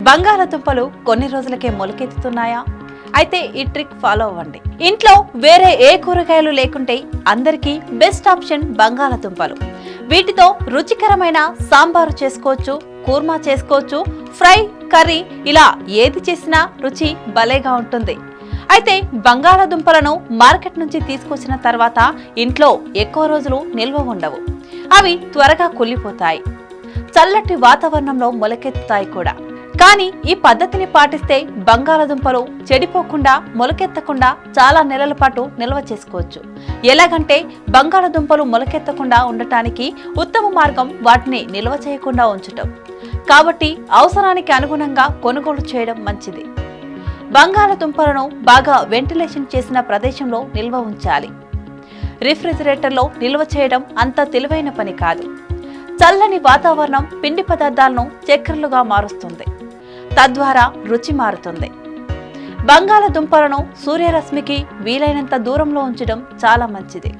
బంగాళదుంపలు కొన్ని రోజులకే మొలకెత్తుతున్నాయా? అయితే ఈ ట్రిక్ ఫాలో అవ్వండి. ఇంట్లో వేరే ఏ కూరగాయలు లేకుంటే అందరికీ బెస్ట్ ఆప్షన్ బంగాళదుంపలు. వీటితో రుచికరమైన సాంబారు చేసుకోవచ్చు, కూర్మా చేసుకోవచ్చు, ఫ్రై, కర్రీ ఇలా ఏది చేసినా రుచి భలేగా ఉంటుంది. అయితే బంగాళదుంపలను మార్కెట్ నుంచి తీసుకొచ్చిన తర్వాత ఇంట్లో ఎక్కువ రోజులు నిల్వ ఉండవు. అవి త్వరగా కుళ్ళిపోతాయి. చల్లటి వాతావరణంలో మొలకెత్తుతాయి కూడా. కానీ ఈ పద్ధతిని పాటిస్తే బంగాళదుంపలు చెడిపోకుండా, మొలకెత్తకుండా చాలా నెలల పాటు నిల్వ చేసుకోవచ్చు. ఎలాగంటే బంగాళదుంపలు మొలకెత్తకుండా ఉండటానికి ఉత్తమ మార్గం వాటిని నిల్వ చేయకుండా ఉంచటం. కాబట్టి అవసరానికి అనుగుణంగా కొనుగోలు చేయడం మంచిది. బంగాళదుంపలను బాగా వెంటిలేషన్ చేసిన ప్రదేశంలో నిల్వ ఉంచాలి. రిఫ్రిజిరేటర్లో నిల్వ చేయడం అంత తెలివైన పని కాదు. చల్లని వాతావరణం పిండి పదార్థాలను చక్కెరలుగా మారుస్తుంది. తద్వారా రుచి మారుతుంది. బంగాళదుంపలను సూర్యరశ్మికి వీలైనంత దూరంలో ఉంచడం చాలా మంచిది.